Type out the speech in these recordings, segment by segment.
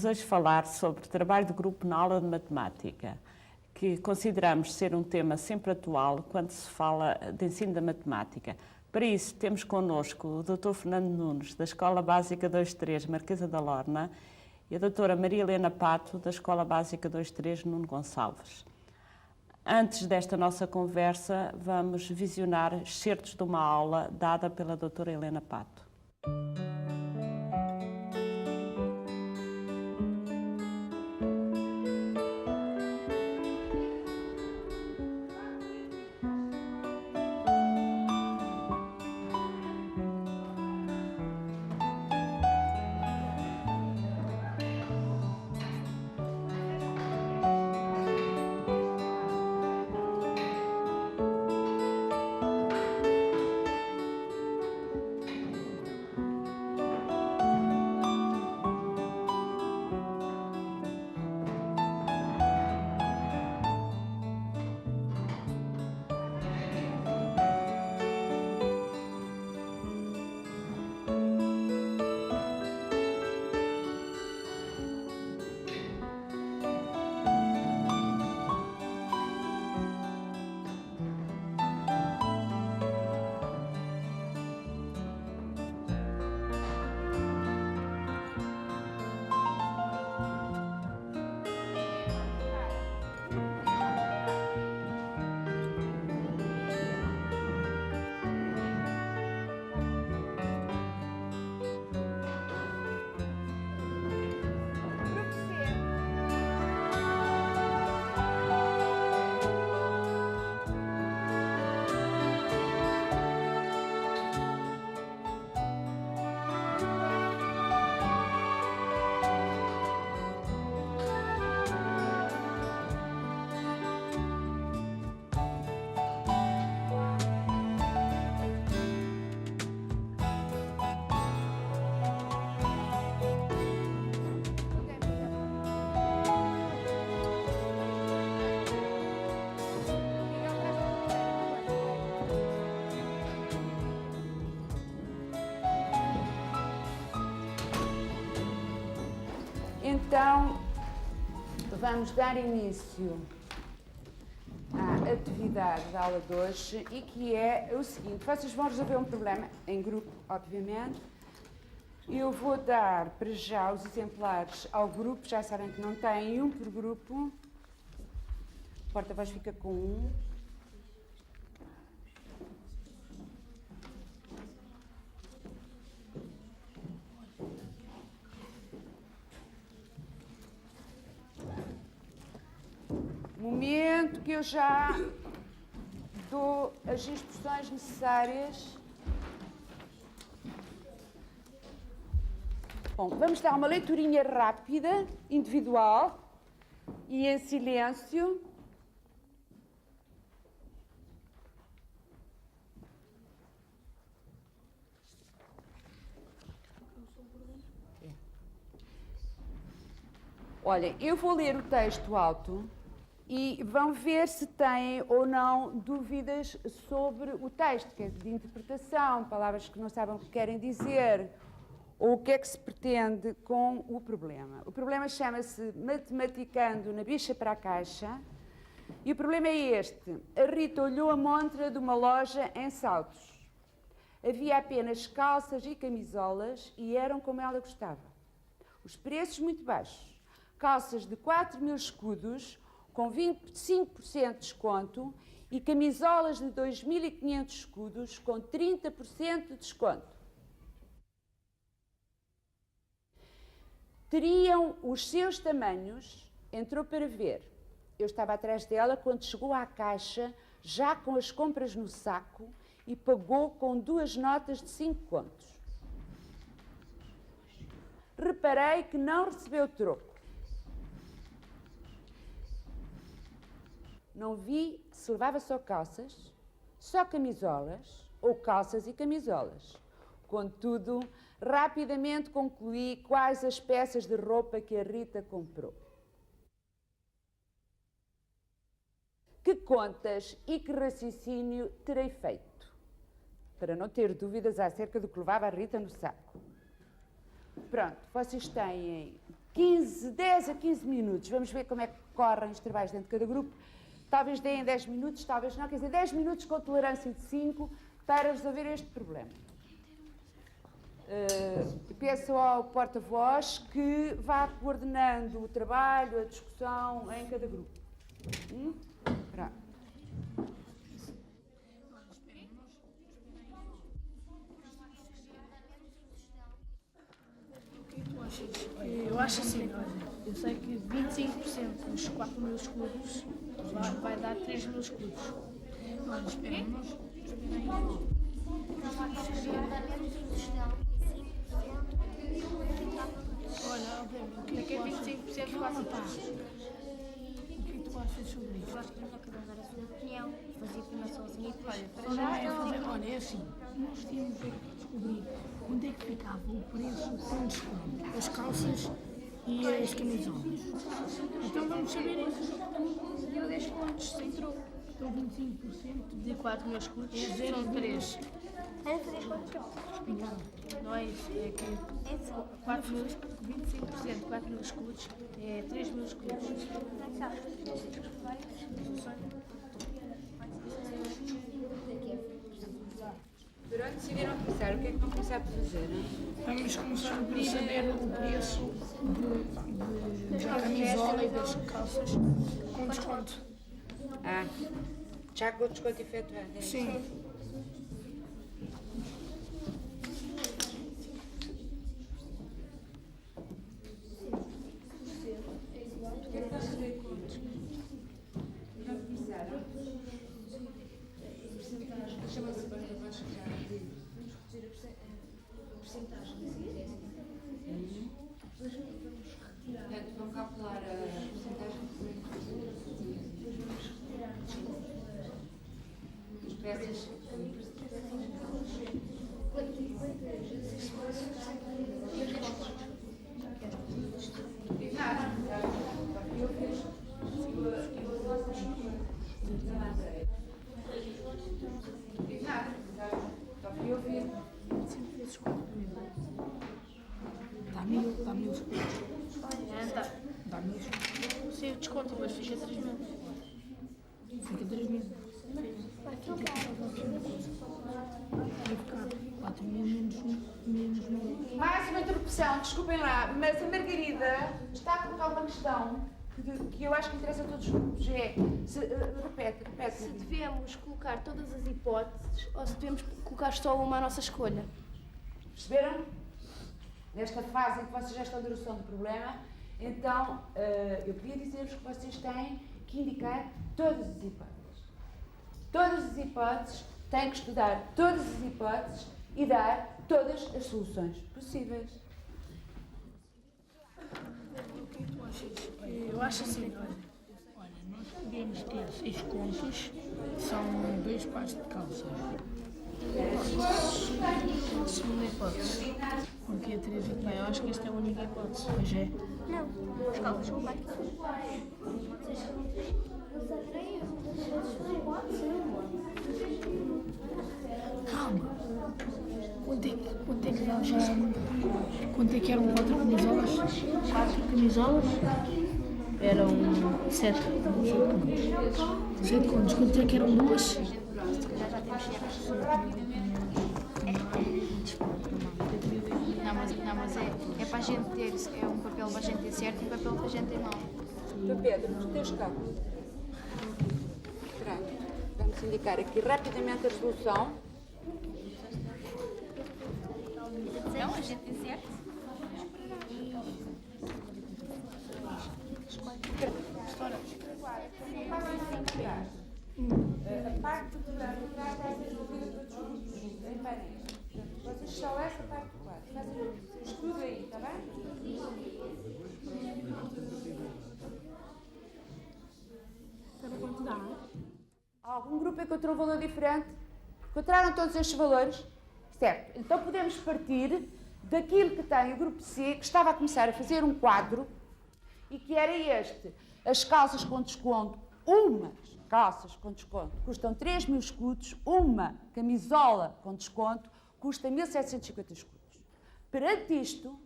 hoje falar sobre trabalho de grupo na aula de matemática, que consideramos ser um tema sempre atual quando se fala de ensino da matemática. Para isso, temos connosco o Dr. Fernando Nunes, da Escola Básica 2-3, Marquesa da Lorna, e a doutora Maria Helena Pato, da Escola Básica 2-3, Nuno Gonçalves. Antes desta nossa conversa, vamos visionar excertos de uma aula dada pela doutora Helena Pato. Então, vamos dar início à atividade da aula de hoje e que é o seguinte: vocês vão resolver um problema em grupo, obviamente. Eu vou dar para já os exemplares ao grupo, já sabem que não têm um por grupo. O porta-voz fica com um. Momento que eu já dou as instruções necessárias. Bom, vamos dar uma leiturinha rápida, individual e em silêncio. Olhem, eu vou ler o texto alto e vão ver se têm ou não dúvidas sobre o texto, que é de interpretação, palavras que não sabem o que querem dizer, ou o que é que se pretende com o problema. O problema chama-se Matematicando na Bicha para a Caixa, e o problema é este. A Rita olhou a montra de uma loja em Saltos. Havia apenas calças e camisolas e eram como ela gostava. Os preços muito baixos. Calças de 4.000 escudos, com 25% de desconto, e camisolas de 2.500 escudos, com 30% de desconto. Teriam os seus tamanhos, entrou para ver. Eu estava atrás dela quando chegou à caixa, já com as compras no saco, e pagou com 2 notas de 5 contos. Reparei que não recebeu troco. Não vi se levava só calças, só camisolas ou calças e camisolas. Contudo, rapidamente concluí quais as peças de roupa que a Rita comprou. Que contas e que raciocínio terei feito para não ter dúvidas acerca do que levava a Rita no saco? Pronto, vocês têm 10 a 15 minutos. Vamos ver como é que correm os trabalhos dentro de cada grupo. Talvez deem 10 minutos, talvez não. Quer dizer, 10 minutos com tolerância de 5 para resolver este problema. Peço ao porta-voz que vá coordenando o trabalho, a discussão em cada grupo. Pronto. Eu acho assim, olha, eu sei que 25% dos 4 mil escudos vai dar 3 mil escudos. Olha, espera, nós... Olha, o que é que é 25% de 4 mil? O que tu achas sobre isso? Eu acho que nós cada um dar a sua opinião, fazer primeiro sozinho e depois. Olha, é assim, nós tínhamos que descobrir onde é que ficava o preço com desconto, as calças e as camisolas. Então vamos saber isso. Deu 10 pontos, sem troco. Então 25% De 4 mil escudos, são 3. Era fazer as contas. Não é isso, é que É só. 25% de 4 mil escudos é 3 mil escudos. Como é que sabes? Durante decidiram começar, o que é que vão começar por fazer? Vamos começar por saber o preço da camisola e das calças com desconto. Já com o desconto efetuado? É? Sim. Vão calcular a porcentagem de peças. Dá mil escudos. Dá mil escudos. Sem o desconto, depois fica 3 mil. Fica 3 mil. Vai ficar. Vai ficar 4 mil menos 9. Mais uma interrupção, desculpem lá, mas a Margarida está a colocar uma questão que eu acho que interessa a todos os grupos. Repete. Se devemos colocar todas as hipóteses ou se devemos colocar só uma à nossa escolha. Perceberam? Nesta fase em que vocês já estão de noção do problema, então eu queria dizer-vos que vocês têm que indicar todas as hipóteses. Todas as hipóteses, têm que estudar todas as hipóteses e dar todas as soluções possíveis. O que tu achas? Eu acho assim, olha, nós podemos ter 6 contos, são 2 pares de calças. Segunda hipótese. Porque é 3 e Bem, eu acho que esta é a única hipótese. Pois é. Não, as calças são mais. Calma. Quanto é que eram 4 camisolas? 4 camisolas eram 7. 7 contos. Quanto é que eram 2? Se calhar já temos chefes. Não, mas é para a gente ter, é um papel para a gente ter certo e um papel para a gente ter mau. Então, Pedro, nos teus cálculos. Pronto, vamos indicar aqui rapidamente a resolução. Não, a gente tem certo. A parte do programa vai ser resolvida todos os grupos, em painéis. Vocês só essa parte do quadro. Fazem o estudo aí, está bem? Quanto dá? Algum grupo encontrou um valor diferente? Encontraram todos estes valores? Certo. Então podemos partir daquilo que tem o grupo C, que estava a começar a fazer um quadro e que era este. As calças com desconto, umas calças com desconto custam 3 mil escudos, uma camisola com desconto custa 1.750 escudos. Perante isto,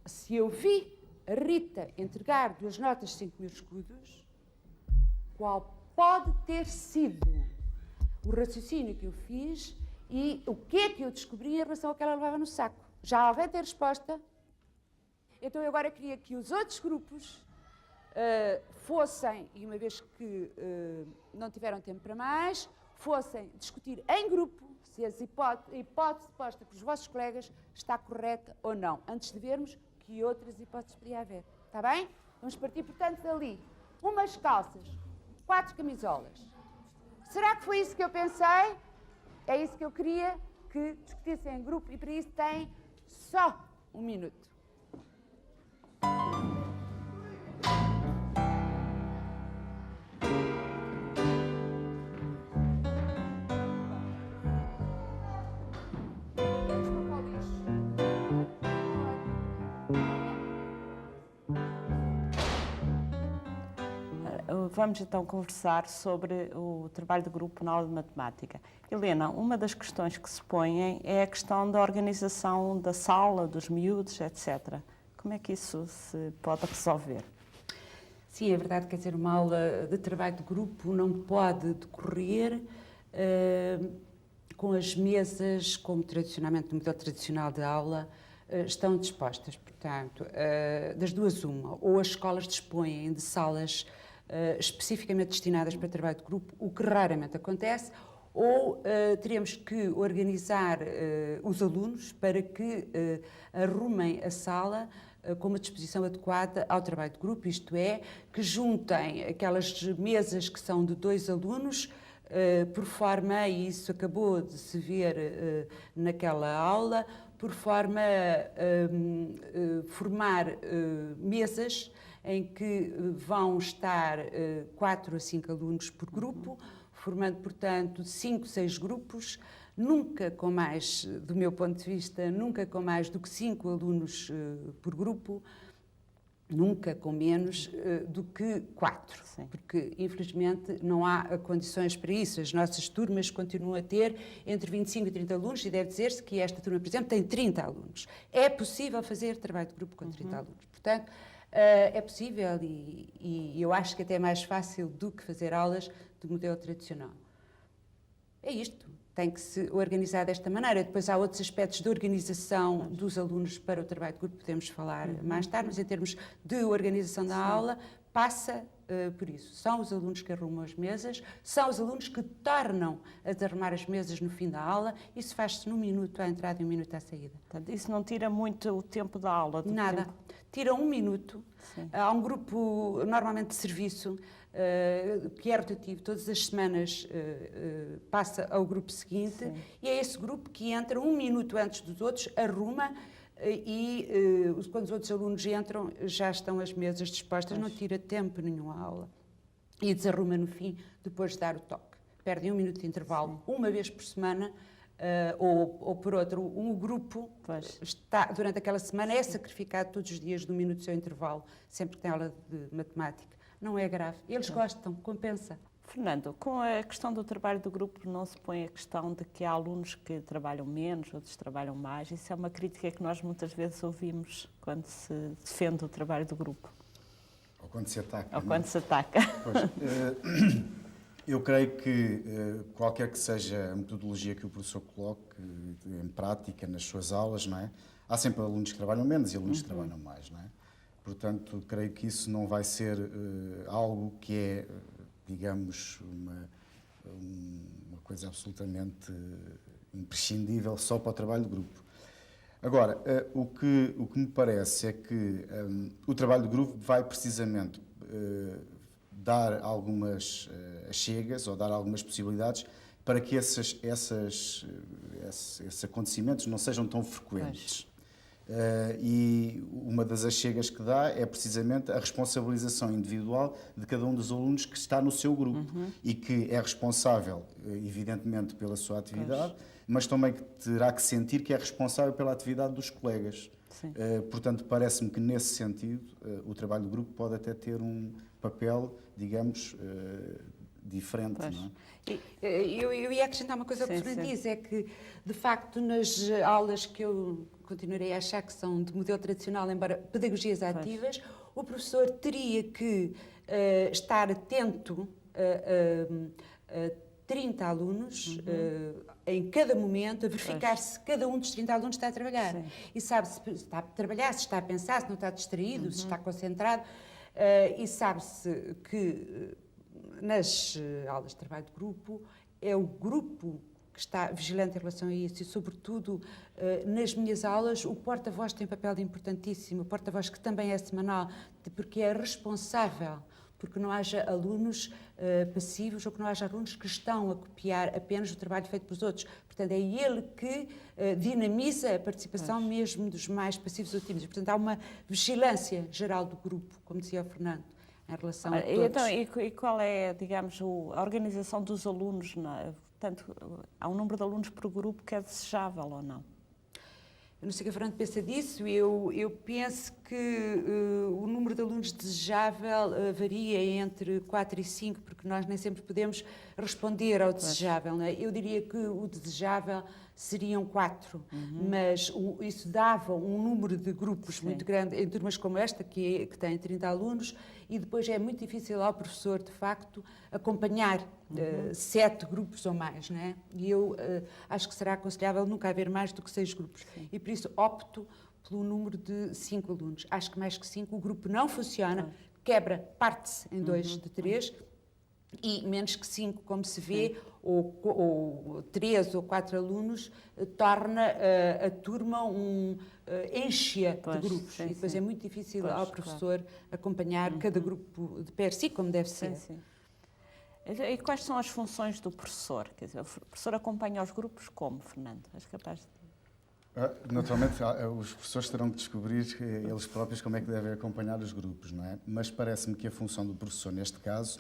se eu vi a Rita entregar 2 notas de 5.000 escudos, qual pode ter sido o raciocínio que eu fiz e o que é que eu descobri em relação ao que ela levava no saco? Já alguém tem resposta? Então eu agora queria que os outros grupos fossem, e uma vez que não tiveram tempo para mais, fossem discutir em grupo se a hipótese posta pelos vossos colegas está correta ou não, antes de vermos que outras hipóteses podia haver. Está bem? Vamos partir, portanto, dali. Umas calças, 4 camisolas. Será que foi isso que eu pensei? É isso que eu queria que discutissem em grupo e para isso têm só 1 minuto. Vamos então conversar sobre o trabalho de grupo na aula de matemática. Helena, uma das questões que se põem é a questão da organização da sala, dos miúdos, etc. Como é que isso se pode resolver? Sim, é verdade, quer dizer, uma aula de trabalho de grupo não pode decorrer com as mesas, como tradicionalmente no modelo tradicional de aula, estão dispostas. Portanto, das duas uma, ou as escolas dispõem de salas especificamente destinadas para trabalho de grupo, o que raramente acontece, ou teremos que organizar os alunos para que arrumem a sala com uma disposição adequada ao trabalho de grupo, isto é, que juntem aquelas mesas que são de 2 alunos, por forma, e isso acabou de se ver naquela aula, por forma a formar mesas em que vão estar 4 a 5 alunos por grupo, formando, portanto, 5, 6 grupos, nunca com mais, do meu ponto de vista, nunca com mais do que 5 alunos por grupo, nunca com menos do que 4, Sim. porque, infelizmente, não há condições para isso. As nossas turmas continuam a ter entre 25 e 30 alunos e deve dizer-se que esta turma, por exemplo, tem 30 alunos. É possível fazer trabalho de grupo com 30 alunos. Portanto, é possível e eu acho que até é mais fácil do que fazer aulas do modelo tradicional. É isto, tem que se organizar desta maneira. Depois há outros aspectos de organização dos alunos para o trabalho de grupo, podemos falar mais tarde, mas em termos de organização da aula, passa por isso. São os alunos que arrumam as mesas, são os alunos que tornam a desarrumar as mesas no fim da aula, isso faz-se num minuto à entrada e 1 minuto à saída. Portanto, isso não tira muito o tempo da aula? Nada. Tempo... Tira 1 minuto. Sim. Há um grupo, normalmente de serviço, que é rotativo, todas as semanas passa ao grupo seguinte. Sim. E é esse grupo que entra 1 minuto antes dos outros, arruma e quando os outros alunos entram já estão as mesas dispostas, não tira tempo nenhum à aula. E desarruma no fim, depois de dar o toque. Perdem 1 minuto de intervalo, Sim. uma vez por semana, ou por outro, um grupo está, durante aquela semana é sacrificado todos os dias de 1 minuto do seu intervalo, sempre que tem aula de matemática. Não é grave. Eles gostam, compensa. Fernando, com a questão do trabalho do grupo não se põe a questão de que há alunos que trabalham menos, outros trabalham mais. Isso é uma crítica que nós muitas vezes ouvimos quando se defende o trabalho do grupo. Ou quando se ataca. Ou quando se ataca. Pois, eu creio que qualquer que seja a metodologia que o professor coloque em prática nas suas aulas, não é? Há sempre alunos que trabalham menos e alunos que trabalham mais, não é? Portanto, creio que isso não vai ser algo que é, digamos, uma coisa absolutamente imprescindível só para o trabalho de grupo. Agora, o que me parece é que o trabalho de grupo vai precisamente dar algumas achegas ou dar algumas possibilidades para que esses acontecimentos não sejam tão frequentes. E uma das achegas que dá é precisamente a responsabilização individual de cada um dos alunos que está no seu grupo e que é responsável, evidentemente, pela sua atividade, mas também que terá que sentir que é responsável pela atividade dos colegas. Portanto, parece-me que, nesse sentido, o trabalho de grupo pode até ter um papel, digamos, diferente. Não é? Eu ia acrescentar uma coisa ao que o Fernando diz, é que, de facto, nas aulas que eu continuarei a achar que são de modelo tradicional, embora pedagogias ativas, o professor teria que estar atento a 30 alunos em cada momento, a verificar se cada um dos 30 alunos está a trabalhar. Sim. E sabe se está a trabalhar, se está a pensar, se não está distraído, se está concentrado. E sabe-se que nas aulas de trabalho de grupo é o grupo que está vigilante em relação a isso e, sobretudo, nas minhas aulas, o porta-voz tem um papel importantíssimo, o porta-voz que também é semanal, porque é responsável porque não haja alunos passivos ou que não haja alunos que estão a copiar apenas o trabalho feito pelos outros. Portanto, é ele que dinamiza a participação mesmo dos mais passivos ou tímidos. Portanto, há uma vigilância geral do grupo, como dizia o Fernando, em relação a todos. Então, e qual é, digamos, a organização dos alunos? Portanto, há um número de alunos por grupo que é desejável ou não? Eu não sei o que a Fernanda pensa disso, eu penso que o número de alunos desejável varia entre 4 e 5, porque nós nem sempre podemos responder ao desejável. Não é? Eu diria que o desejável seriam 4, mas isso dava um número de grupos muito grande em turmas como esta, que tem 30 alunos, e depois é muito difícil ao professor, de facto, acompanhar 7 grupos ou mais, não é? E eu acho que será aconselhável nunca haver mais do que 6 grupos. E por isso opto pelo número de 5 alunos. Acho que mais que 5 o grupo não funciona, quebra, parte-se em 2 de 3, e menos que 5, como se vê, ou 3 ou 4 alunos, torna a turma enche-a de grupos. E depois é muito difícil ao professor acompanhar cada grupo de per si, como deve ser. Sim. E quais são as funções do professor? Quer dizer, o professor acompanha os grupos como, Fernando? És capaz de... Naturalmente, os professores terão que descobrir eles próprios como é que devem acompanhar os grupos, não é? Mas parece-me que a função do professor, neste caso,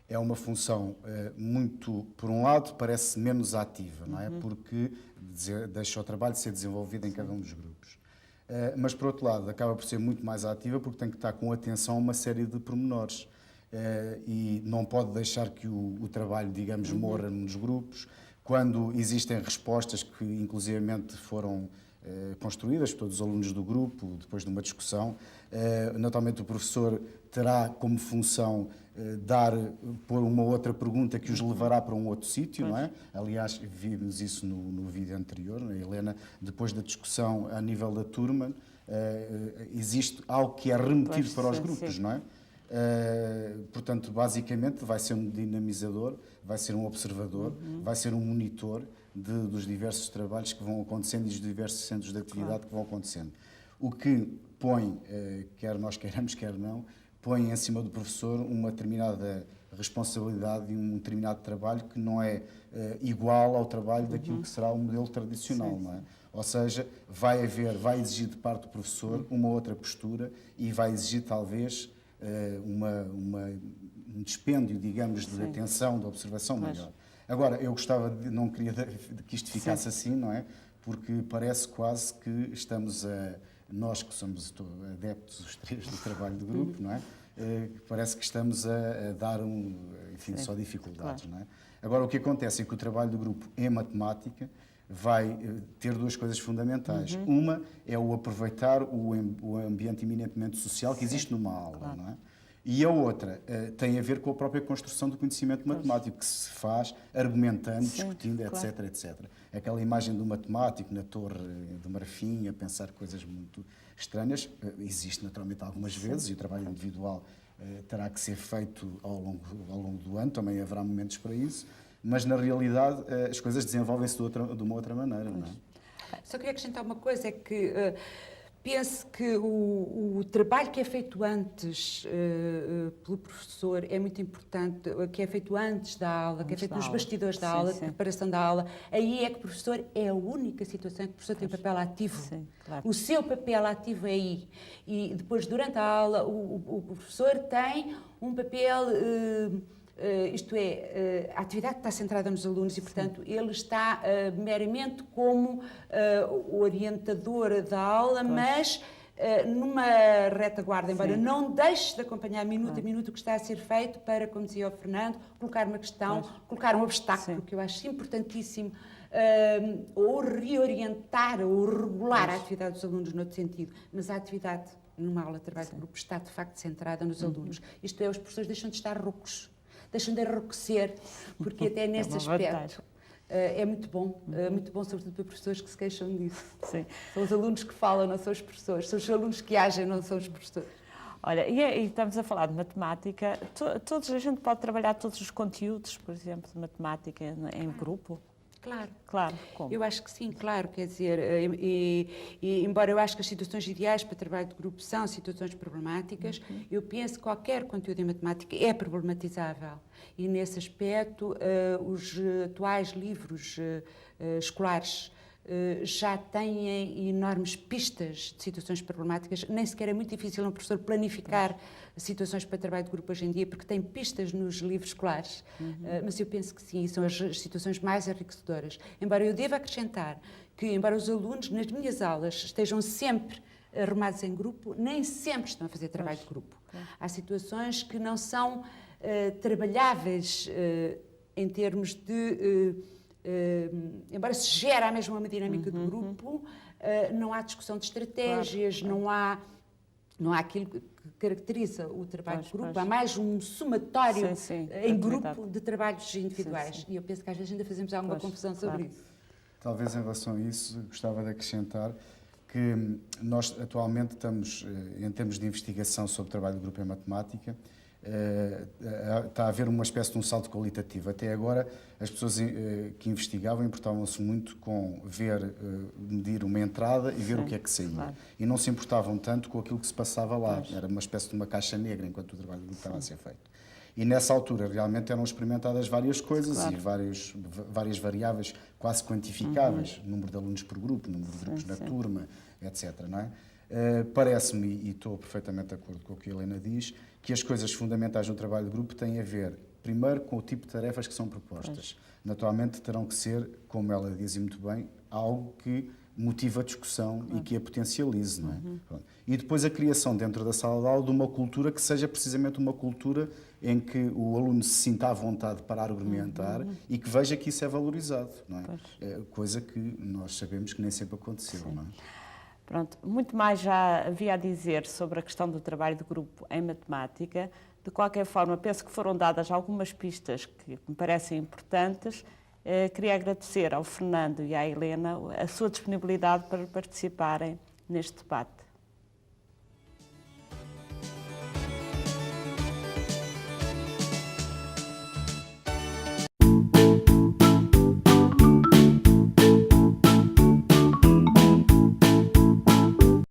é uma função muito, por um lado, parece menos ativa, não é? Porque deixa o trabalho ser desenvolvido em cada um dos grupos. Mas, por outro lado, acaba por ser muito mais ativa porque tem que estar com atenção a uma série de pormenores. E não pode deixar que o trabalho, digamos, morra nos grupos. Quando existem respostas que, inclusivamente, foram construídas por todos os alunos do grupo, depois de uma discussão, naturalmente o professor terá como função pôr uma outra pergunta que os levará para um outro sítio, não é? Aliás, vimos isso no vídeo anterior, a Helena, depois da discussão a nível da turma, existe algo que é remetido para os grupos, não é? Portanto, basicamente, vai ser um dinamizador, vai ser um observador, vai ser um monitor dos diversos trabalhos que vão acontecendo e dos diversos centros de atividade que vão acontecendo. O que põe, quer nós queiramos, quer não, põe em cima do professor uma determinada responsabilidade e um determinado trabalho que não é igual ao trabalho daquilo que será o modelo tradicional, não é? Ou seja, vai exigir de parte do professor uma outra postura e vai exigir talvez um dispêndio, digamos, de atenção, de observação maior. Agora, eu não queria que isto ficasse assim, não é? Porque parece quase que estamos nós que somos adeptos, os 3, do trabalho de grupo, não é? Parece que estamos a dar só dificuldades, não é? Agora, o que acontece é que o trabalho do grupo em matemática vai ter 2 coisas fundamentais. Uma é o aproveitar o ambiente eminentemente social que existe numa aula, não é? E a outra tem a ver com a própria construção do conhecimento matemático, que se faz argumentando, discutindo, etc, etc. Aquela imagem do matemático na torre de marfim, a pensar coisas muito estranhas, existe naturalmente algumas vezes, e o trabalho individual terá que ser feito ao longo do ano, também haverá momentos para isso, mas na realidade as coisas desenvolvem-se de uma outra maneira, não é? Só queria acrescentar uma coisa, é que penso que o trabalho que é feito antes pelo professor é muito importante, que é feito antes da aula, que é feito nos bastidores da aula, de preparação da aula. Aí é que o professor é a única situação em que o professor tem papel ativo. Sim, claro. O seu papel ativo é aí. E depois, durante a aula, o professor tem um papel... isto é, a atividade está centrada nos alunos e, portanto, ele está meramente como orientador da aula, mas numa retaguarda, embora não deixe de acompanhar minuto a minuto o que está a ser feito para, como dizia o Fernando, colocar uma questão, colocar um obstáculo, que eu acho importantíssimo ou reorientar ou regular a atividade dos alunos noutro sentido, mas a atividade numa aula de trabalho de grupo está de facto centrada nos alunos. Isto é, os professores deixam de estar roucos, deixam de enrouquecer, porque até neste aspecto é muito bom, sobretudo para professores que se queixam disso. Sim. São os alunos que falam, não são os professores, são os alunos que agem, não são os professores. Olha, e estamos a falar de matemática, a gente pode trabalhar todos os conteúdos, por exemplo, de matemática em grupo? Claro. Claro, como? Eu acho que sim, claro, quer dizer, embora eu acho que as situações ideais para trabalho de grupo são situações problemáticas, eu penso que qualquer conteúdo em matemática é problematizável e nesse aspecto os atuais livros escolares já têm enormes pistas de situações problemáticas, nem sequer é muito difícil um professor planificar situações para trabalho de grupo hoje em dia, porque tem pistas nos livros escolares, mas eu penso que sim, são as situações mais enriquecedoras. Embora eu deva acrescentar que, embora os alunos nas minhas aulas estejam sempre arrumados em grupo, nem sempre estão a fazer trabalho de grupo. Há situações que não são trabalháveis em termos de... embora se gere a mesma uma dinâmica de grupo, não há discussão de estratégias, não há aquilo que caracteriza o trabalho de grupo, há mais um somatório em grupo de trabalhos individuais. E eu penso que às vezes ainda fazemos alguma confusão sobre isso. Talvez em relação a isso, gostava de acrescentar que nós atualmente estamos, em termos de investigação sobre trabalho de grupo em matemática, está a haver uma espécie de um salto qualitativo. Até agora, as pessoas que investigavam importavam-se muito com medir uma entrada e ver o que é que saía. Claro. E não se importavam tanto com aquilo que se passava lá. Era uma espécie de uma caixa negra enquanto o trabalho de grupo estava a ser feito. E nessa altura realmente eram experimentadas várias coisas e várias variáveis quase quantificáveis, número de alunos por grupo, número de grupos na turma, etc. Não é? Parece-me, e estou perfeitamente de acordo com o que a Helena diz, que as coisas fundamentais no trabalho de grupo têm a ver, primeiro, com o tipo de tarefas que são propostas. Naturalmente, terão que ser, como ela diz muito bem, algo que motive a discussão e que a potencialize. Não é? E depois a criação dentro da sala de aula de uma cultura que seja precisamente uma cultura em que o aluno se sinta à vontade para argumentar e que veja que isso é valorizado. Não é? Coisa que nós sabemos que nem sempre aconteceu. Não é? Pronto, muito mais já havia a dizer sobre a questão do trabalho de grupo em matemática. De qualquer forma, penso que foram dadas algumas pistas que me parecem importantes. Queria agradecer ao Fernando e à Helena a sua disponibilidade para participarem neste debate.